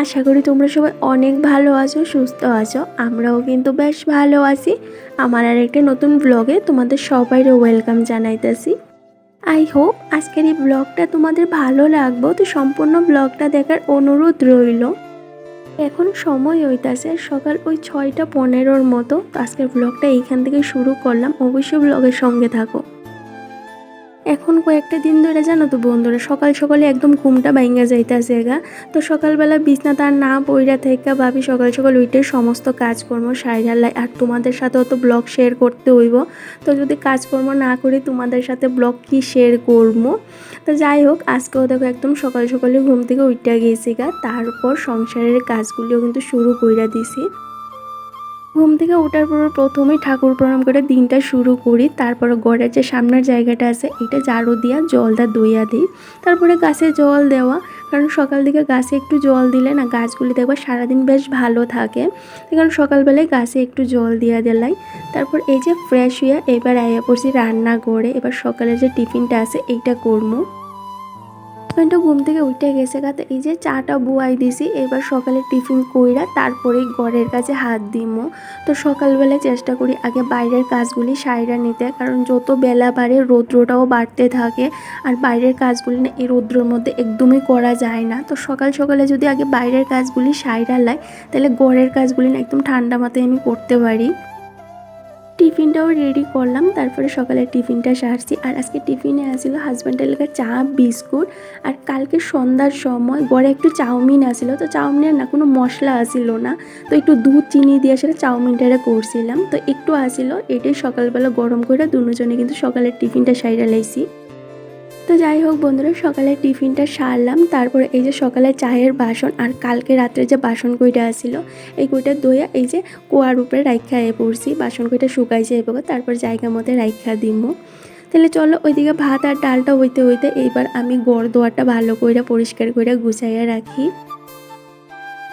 আশা করি তোমরা সবাই অনেক ভালো আছো, সুস্থ আছো। আমরাও কিন্তু বেশ ভালো আছি। আমার আর একটা নতুন ব্লগে তোমাদের সবাইকে ওয়েলকাম জানাইতেছি। আই হোপ আজকের এই ব্লগটা তোমাদের ভালো লাগবে, তো সম্পূর্ণ ব্লগটা দেখার অনুরোধ রইল। এখন সময় হইতাছে সকাল ওই 6:15 মতো। তো আজকের ব্লগটা এইখান থেকে শুরু করলাম, অবশ্যই ব্লগের সঙ্গে থাকো। এখন কয়েকটা দিন ধরে জানো তো বন্ধুরা, সকাল সকালে একদম ঘুমটা ভাঙা যাইতেছে গা। তো সকালবেলা বিছনা তার না পইরা থেকে ভাবি সকাল সকাল উঠে সমস্ত কাজকর্ম সাইরালাই, আর তোমাদের সাথেও তো ব্লগ শেয়ার করতে হইব। তো যদি কাজকর্ম না করি তোমাদের সাথে ব্লগ কি শেয়ার করবো। তো যাই হোক, আজকেও দেখো একদম সকাল সকালে ঘুম থেকে উঠে গেছি গা। তারপর সংসারের কাজগুলিও কিন্তু শুরু কইরা দিছি। ঘুম থেকে ওঠার পর প্রথমেই ঠাকুর প্রণাম করে দিনটা শুরু করি। তারপরে ঘরের যে সামনের জায়গাটা আছে এটা ঝাড়ু দিয়া জলটা দইয়া দিই। তারপরে গাছে জল দেওয়া, কারণ সকাল দিকে গাছে একটু জল দিলে না গাছগুলি দেখবা সারাদিন বেশ ভালো থাকে। কারণ সকালবেলায় গাছে একটু জল দিয়া দিলাই। তারপর এই যে ফ্রেশ হইয়া এবার আইয়া পড়ছি রান্না করে। এবার সকালের যে টিফিনটা আছে এইটা করবো। হাজব্যান্ডও ঘুম থেকে উঠে গেছে গা। তো এই যে চাটা বুয়াই দিছি, এবার সকালে টিফিন কইরা তারপরে ঘরের কাছে হাত দিমো। তো সকালবেলায় চেষ্টা করি আগে বাইরের কাজগুলি সাইরা নিতে, কারণ যত বেলা বাড়ে রৌদ্রটাও বাড়তে থাকে। আর বাইরের কাজগুলি না এই রৌদ্রের মধ্যে একদমই করা যায় না। তো সকাল সকালে যদি আগে বাইরের কাজগুলি সাইরা লাই, তাহলে ঘরের কাজগুলি না একদম ঠান্ডা মাথায় আমি করতে পারি। টিফিনটাও রেডি করলাম, তারপরে সকালে টিফিনটা সারছি। আর আজকে টিফিনে আসছিল হাজব্যান্ডের লেগে চা বিস্কুট। আর কালকে সন্ধ্যার সময় ঘরে একটু চাউমিন আসছিল, তো চাউমিনের না কোনো মশলা আসছিল না। তো একটু দুধ চিনি দিয়ে সেটা চাউমিনটা করছিলাম। তো একটু আসছিল, এটাই সকালবেলা গরম করে দুজনে কিন্তু সকালের টিফিনটা সাইরা লাইছি। তো যাই হোক বন্ধুরা, সকালের টিফিনটা সারলাম। তারপরে এই যে সকালে চায়ের বাসন আর কালকে রাত্রে যে বাসন কইটা আসছিল এই কইটা দইয়া এই যে কুয়ার উপরে রাইখা পড়ছি। বাসন কইটা শুকাইছে এবার, তারপর জায়গা মতো রাইখা দিব। তাহলে চলো ওইদিকে ভাত আর ডালটা হইতে হইতে এইবার আমি গড় দোয়ারটা ভালো করে পরিষ্কার করে গুছাইয়া রাখি।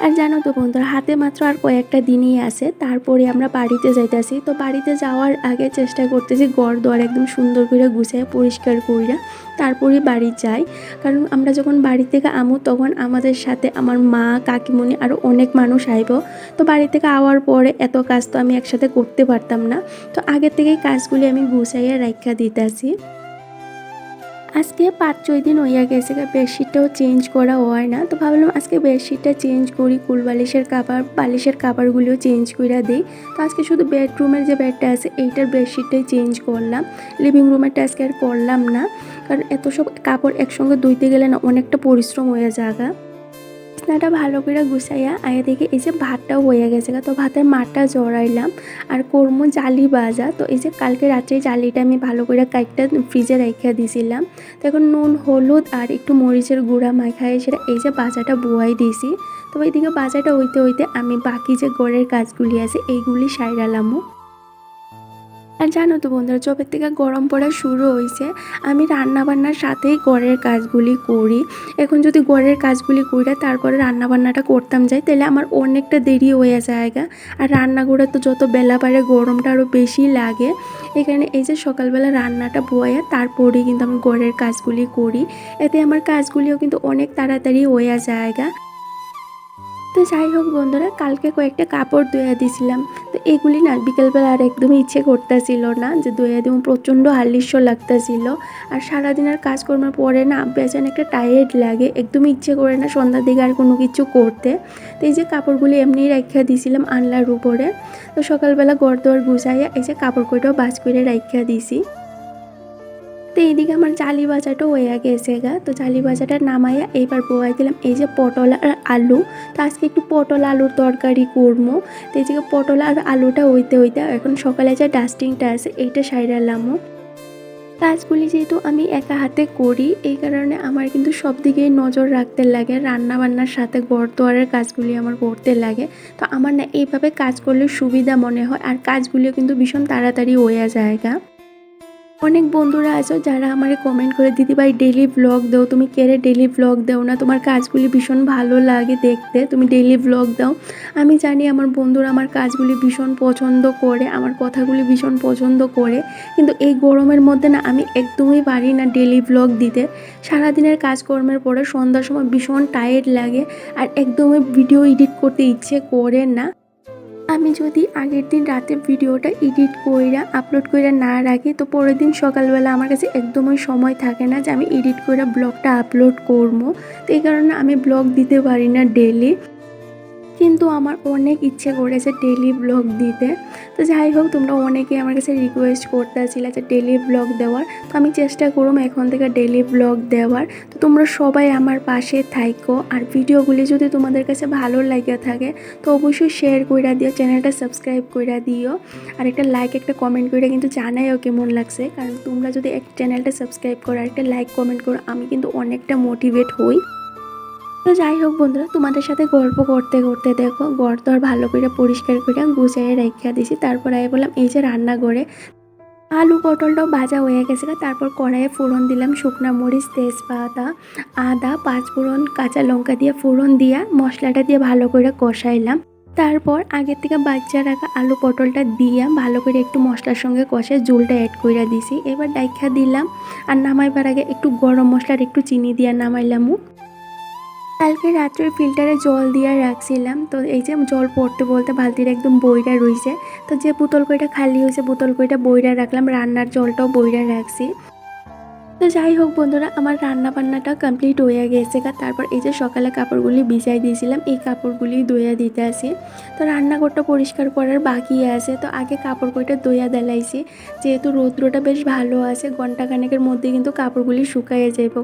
আর জানো তো বন্ধুরা, হাতে মাত্র আর কয়েকটা দিনই আছে, তারপরে আমরা বাড়িতে যাইতেছি। তো বাড়িতে যাওয়ার আগে চেষ্টা করতেছি ঘর দোয়ার একদম সুন্দর করে গুছিয়ে পরিষ্কার কইরা তারপরে বাড়ি যাই। কারণ আমরা যখন বাড়ি থেকে আমু তখন আমাদের সাথে আমার মা, কাকিমণি আরও অনেক মানুষ আইব। তো বাড়ি থেকে আওয়ার পরে এত কাজ তো আমি একসাথে করতে পারতাম না। তো আগে থেকেই কাজগুলি আমি গুছাইয়া রাখা দিতেছি। আজকে 5-6 দিন হইয়া গেছে, বেডশিটটাও চেঞ্জ করা হয় না। তো ভাবলাম আজকে বেডশিটটা চেঞ্জ করি, কুলবালিশের কাভার বালিশের কাভারগুলিও চেঞ্জ করে দিই। তো আজকে শুধু বেডরুমের যে বেডটা আছে এইটার বেডশিটটাই চেঞ্জ করলাম। লিভিং রুমেরটা আজকে আর করলাম না, কারণ এত সব কাপড় একসঙ্গে ধুইতে গেলে না অনেকটা পরিশ্রম হয়ে যায়। বিছনাটা ভালো করে গুছাইয়া আগে থেকে এই যে ভাতটাও হয়ে গেছে। তো ভাতের মাঠটা জড়াইলাম আর কর্ম জালি ভাজা। তো এই যে কালকে রাত্রে জালিটা আমি ভালো করে কাইটটা ফ্রিজে রেখে দিয়েছিলাম। তো এখন নুন হলুদ আর একটু মরিচের গুঁড়া মাখায় সেটা এই যে ভাজাটা বুয়াই দিয়েছি। তো এইদিকে ভাজাটা হইতে হইতে আমি বাকি যে ঘরের কাজগুলি আছে এইগুলি সাইরালামও। আর জানো তো বন্ধুরা, যবে থেকে গরম পড়া শুরু হয়েছে আমি রান্নাবান্নার সাথেই ঘরের কাজগুলি করি। এখন যদি ঘরের কাজগুলি কইরা তারপরে রান্নাবান্নাটা করতাম যাই, তাহলে আমার অনেকটা দেরি হয়ে যায়গা। আর রান্নাঘরে তো যত বেলা বাড়ে গরমটা আরও বেশি লাগে। এখানে এই যে সকালবেলা রান্নাটা বয়া তারপরেই কিন্তু আমি ঘরের কাজগুলি করি। এতে আমার কাজগুলিও কিন্তু অনেক তাড়াতাড়ি হয়ে যায়গা। তো যাই হোক বন্ধুরা, কালকে কয়েকটা কাপড় ধুয়ে দিয়েছিলাম। তো এগুলি না বিকেলবেলা আর একদমই ইচ্ছে করতেছিল না যে ধুয়ে দিব, প্রচণ্ড আলস্য লাগতেছিল। আর সারাদিনের কাজকর্মের পরে না বেজান একটা টায়ার্ড লাগে, একদমই ইচ্ছে করে না সন্ধ্যার দিকে আর কোনো কিছু করতে। তো এই যে কাপড়গুলি এমনি রাইখা দিয়েছিলাম আনলার উপরে। তো সকালবেলা ঘর দোয়ার গুছাইয়া এই যে কাপড় কইটাও বাজ করে রাইখা দিছি। তো এইদিকে আমার জালি ভাজাটাও হয়ে গেছে গা। তো জালি ভাজাটা নামাইয়া এইবার বয়াই দিলাম এই যে পটল আর আলু। তো আজকে একটু পটল আলুর তরকারি করবো। তো এই যে পটল আর আলুটা হইতে হইতে এখন সকালে যে ডাস্টিংটা আছে এইটা সাইরালামও। কাজগুলি যেহেতু আমি একা হাতে করি এই কারণে আমার কিন্তু সব দিকেই নজর রাখতে লাগে, রান্না বান্নার সাথে ঘর দোয়ারের কাজগুলি আমার করতে লাগে। তো আমার না এইভাবে কাজ করলে সুবিধা মনে হয়, আর কাজগুলিও কিন্তু ভীষণ তাড়াতাড়ি হয়ে যায় গা। অনেক বন্ধুরা আছো যারা আমারে কমেন্ট করে দিদিভাই ডেইলি ব্লগ দাও, তুমি কেরে ডেইলি ব্লগ দাও না, তোমার কাজগুলি ভীষণ ভালো লাগে দেখতে, তুমি ডেইলি ব্লগ দাও। আমি জানি আমার বন্ধুরা আমার কাজগুলি ভীষণ পছন্দ করে, আমার কথাগুলি ভীষণ পছন্দ করে, কিন্তু এই গরমের মধ্যে না আমি একদমই পারি না ডেইলি ব্লগ দিতে। সারাদিনের কাজকর্মের পরে সন্ধ্যার সময় ভীষণ টায়ার্ড লাগে আর একদমই ভিডিও এডিট করতে ইচ্ছে করে না। আমি যদি আগের দিন রাতে ভিডিওটা এডিট কইরা আপলোড কইরা না রাখি তো পরের দিন সকালবেলা আমার কাছে একদমই সময় থাকে না যে আমি এডিট কইরা ব্লগটা আপলোড করবো। তো এই কারণে আমি ব্লগ দিতে পারি না ডেলি, কিন্তু আমার অনেক ইচ্ছে করেছে ডেলি ব্লগ দিতে। তো যাই হোক, তোমরা অনেকেই আমার কাছে রিকোয়েস্ট করতেছিলে যে ডেলি ব্লগ দেওয়ার, তো আমি চেষ্টা করব এখন থেকে ডেলি ব্লগ দেওয়ার। তো তোমরা সবাই আমার পাশে থাইকো, আর ভিডিওগুলি যদি তোমাদের কাছে ভালো লাগে থাকে তো অবশ্যই শেয়ার কইরা দিও, চ্যানেলটা সাবস্ক্রাইব কইরা দিও, আর একটা লাইক একটা কমেন্ট কইরা কিন্তু জানাইও কেমন লাগছে। কারণ তোমরা যদি চ্যানেলটা সাবস্ক্রাইব করো আর একটা লাইক কমেন্ট করো আমি কিন্তু অনেকটা মোটিভেট হই। তো যাই হোক বন্ধুরা, তোমাদের সাথে গল্প করতে করতে দেখো ঘর তো আর ভালো করে পরিষ্কার করে গুছিয়ে রেখে দিছি। তারপর আমি বললাম এই যে রান্নাঘরে আলু পটলটাও ভাজা হয়ে গেছে, তারপর কড়াইয়ে ফোড়ন দিলাম শুকনা মরিচ, তেজপাতা, আদা, পাঁচফোড়ন, কাঁচা লঙ্কা দিয়ে ফোড়ন দিয়া মশলাটা দিয়ে ভালো করে কষাইলাম। তারপর আগের থেকে বাচ্চা রাখা আলু পটলটা দিয়া ভালো করে একটু মশলার সঙ্গে কষায় ঝোলটা অ্যাড করে দিছি। এবার ডাইখা দিলাম, আর নামাইবার আগে একটু গরম মশলার একটু চিনি দিয়া নামাইলাম। কালকে রাত্রে ফিল্টারে জল দিয়ে রাখছিলাম, তো এই যে জল পড়তে বলতে বালতির একদম বইরা রইছে, তো যে বোতল কইটা খালি হয়েছে বোতল কইটা বইরা রাখলাম, রান্নার জলটাও বইরা রাখছি। তো যাই হোক বন্ধুরা, আমার রান্না বান্নাটা কমপ্লিট হয়ে গেছে। তারপর এই যে সকালে কাপড়গুলি ভিজাই দিয়েছিলাম, এই কাপড়গুলি ধুইয়া দিতে আসি। তো রান্নাঘরটা পরিষ্কার করার বাকি আছে, তো আগে কাপড় কইটা ধুইয়া দেলাইছি, যেহেতু রৌদ্রটা বেশ ভালো আছে, ঘন্টাখানেকের মধ্যে কিন্তু কাপড়গুলি শুকাইয়ে যাইব।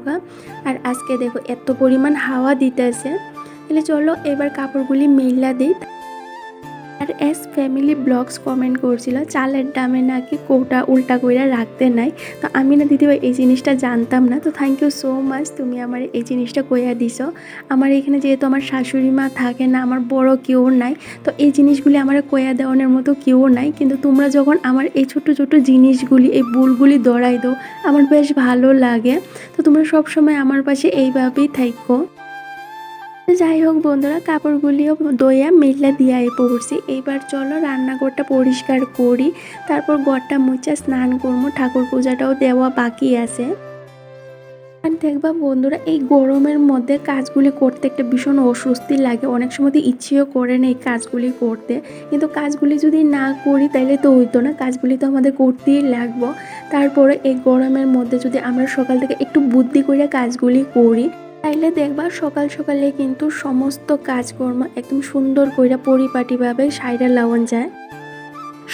আর আজকে দেখো এত পরিমাণ হাওয়া দিতেছে, তাহলে চলো এবার কাপড়গুলি মেলা দিই। আর এস ফ্যামিলি ব্লগস কমেন্ট করছিল চালের দামে নাকি কৌটা উল্টা কইরা রাখতে নাই। তো আমি না দিদিভাই এই জিনিসটা জানতাম না, তো থ্যাংক ইউ সো মাচ, তুমি আমার এই জিনিসটা কইয়া দিছো। আমার এখানে যেহেতু আমার শাশুড়ি মা থাকে না, আমার বড় কেউ নাই, তো এই জিনিসগুলি আমার কইয়া দেওয়ানোর মতো কেউ নাই, কিন্তু তোমরা যখন আমার এই ছোট ছোট জিনিসগুলি এই ভুলগুলি দৌড়াই দাও আমার বেশ ভালো লাগে। তো তোমরা সবসময় আমার পাশে এইভাবেই থাকো। যাই হোক বন্ধুরা, কাপড়গুলিও দইয়া মেলা দিয়া পড়ছি। এইবার চলো রান্নাঘরটা পরিষ্কার করি, তারপর ঘরটা মুছা স্নান করবো, ঠাকুর পূজাটাও দেওয়া বাকি আছে। আর দেখবা বন্ধুরা, এই গরমের মধ্যে কাজগুলি করতে একটা ভীষণ অস্বস্তি লাগে, অনেক সময় তো ইচ্ছেও করে না এই কাজগুলি করতে, কিন্তু কাজগুলি যদি না করি তাইলে তো হইতো না, কাজগুলি তো আমাদের করতেই লাগবো। তারপরে এই গরমের মধ্যে যদি আমরা সকাল থেকে একটু বুদ্ধি করে কাজগুলি করি তাইলে দেখবা সকাল সকালে কিন্তু সমস্ত কাজকর্ম একদম সুন্দর করে পরিপাটিভাবে সাইরা লাওয়ান যায়।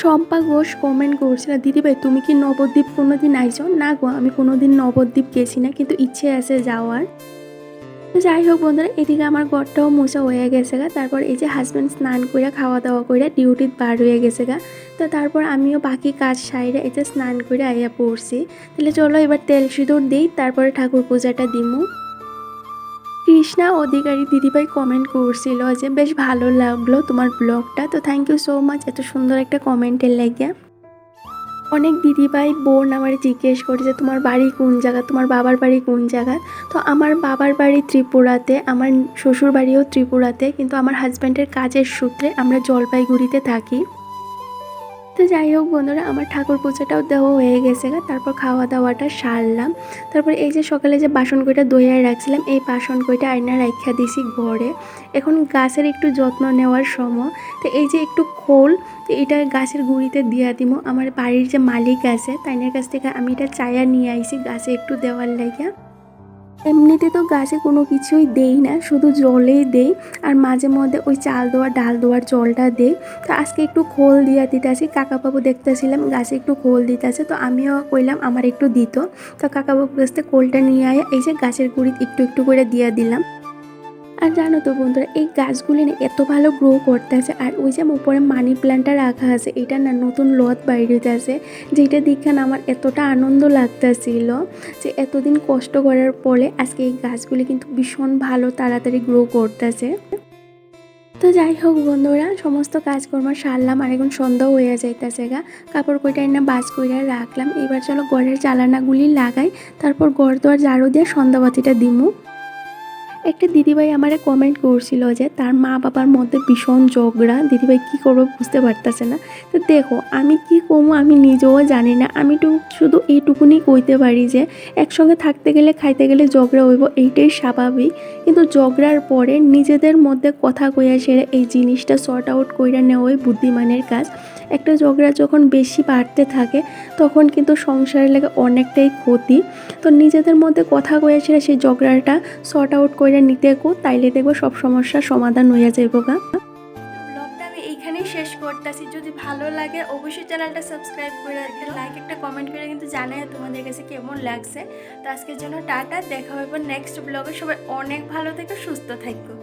শম্পা ঘোষ কমেন্ট করছিল দিদিভাই তুমি কি নবদ্বীপ কোনোদিন আইছো? না গো, আমি কোনোদিন নবদ্বীপ গেছি না, কিন্তু ইচ্ছে আছে যাওয়ার। যাই হোক বন্ধুরা, এদিকে আমার ঘরটাও মোছা হয়ে গেছে তারপর এই যে হাজব্যান্ড স্নান করে খাওয়া দাওয়া করে ডিউটিতে বার হয়ে গেছে তো তারপর আমিও বাকি কাজ সাইরে এই যে স্নান করে আইয়া পড়ছি। তাহলে চলো এবার তেল সিঁদুর দিই, তারপরে ঠাকুর পূজাটা দিমু। কৃষ্ণা অধিকারী দিদিভাই কমেন্ট করছিল যে বেশ ভালো লাগলো তোমার ব্লগটা, তো থ্যাংক ইউ সো মাচ এত সুন্দর একটা কমেন্টের লেগে। অনেক দিদিভাই বোন আমার জিজ্ঞেস করেছে তোমার বাড়ি কোন জায়গা, তোমার বাবার বাড়ি কোন জায়গা। তো আমার বাবার বাড়ি ত্রিপুরাতে, আমার শ্বশুর বাড়িও ত্রিপুরাতে, কিন্তু আমার হাজব্যান্ডের কাজের সূত্রে আমরা জলপাইগুড়িতে থাকি। তো যাই হোক বন্ধুরা, আমার ঠাকুর পূজাটাও দেওয়া হয়ে গেছে তারপর খাওয়া দাওয়াটা সারলাম। তারপর এই যে সকালে যে বাসন কইটা ধুইয়া রাখছিলাম এই বাসন কইটা আয়না রাখিয়া দিছি ঘরে। এখন গাছের একটু যত্ন নেওয়ার সময়, তো এই যে একটু খোল, তো এটা গাছের গুঁড়িতে দিয়া দিব। আমার বাড়ির যে মালিক আছে তাইনের কাছ থেকে আমি এটা চায়া নিয়ে আইছি গাছে একটু দেওয়ার লাগিয়া। এমনিতে তো গাছে কোনো কিছুই দেই না, শুধু জলেই দেই, আর মাঝে মধ্যে ওই চাল দেওয়া ডাল দেওয়ার জলটা দেই। তো আজকে একটু খোল দিয়া দিতেছি, কাকাবাবু দেখতেছিলাম গাছে একটু খোল দিতেছে, তো আমিও কইলাম আমার একটু দিত। তো কাকাবাবু কাছ থেকে খোলটা নিয়ে আয়া এই যে গাছের গুঁড়ি একটু একটু করে দিয়ে দিলাম। আর জানো তো বন্ধুরা, এই গাছগুলি না এত ভালো গ্রো করতেছে, আর ওই যে উপরে মানি প্ল্যান্টটা রাখা আছে এটা না নতুন লত বাইরেতে আছে, যেটা দেখে না আমার এতটা আনন্দ লাগতেছিল যে এতদিন কষ্ট করার পরে আজকে এই গাছগুলি কিন্তু ভীষণ ভালো তাড়াতাড়ি গ্রো করতেছে। তো যাই হোক বন্ধুরা, সমস্ত কাজকর্ম সারলাম আর এখন সন্ধ্যাও হয়ে যাইতেছে গা। কাপড় কইটা এনে বাজ কইরা রাখলাম। এবার চলো ঘরের জ্বালানাগুলি লাগাই, তারপর ঘর দোয়ার ঝাড়ু দিয়ে সন্ধ্যাবাতিটা দিমু। একটা দিদিভাই আমারে কমেন্ট করছিল যে তার মা বাবার মধ্যে ভীষণ ঝগড়া, দিদিভাই কী করবো বুঝতে পারতেছে না। তো দেখো আমি কি করবো আমি নিজেও জানি না, আমি তো শুধু এইটুকুনি কইতে পারি যে একসঙ্গে থাকতে গেলে খাইতে গেলে ঝগড়া হইব, এইটাই স্বাভাবিক। কিন্তু ঝগড়ার পরে নিজেদের মধ্যে কথা কইয়া সেরে এই জিনিসটা সর্ট আউট কইরা নেওয়াই বুদ্ধিমানের কাজ। একটা ঝগড়া যখন বেশি বাড়তে থাকে তখন কিন্তু সংসারের লেগে অনেকটাই ক্ষতি। তো নিজেদের মধ্যে কথা কইয়া সেরে সেই ঝগড়াটা সর্ট আউট করে নিতে গো, তাইলে দেখবো সব সমস্যার সমাধান হইয়া যাইব গা। ব্লগটা আমি এইখানেই শেষ করতেছি। যদি ভালো লাগে অবশ্যই চ্যানেলটা সাবস্ক্রাইব করে রাখবেন, লাইক একটা কমেন্ট করে কিন্তু জানাই তোমাদের কাছে কেমন লাগছে। তো আজকের জন্য টাটা, দেখা হবে নেক্সট ব্লগে। সবাই অনেক ভালো থেকো, সুস্থ থাকো।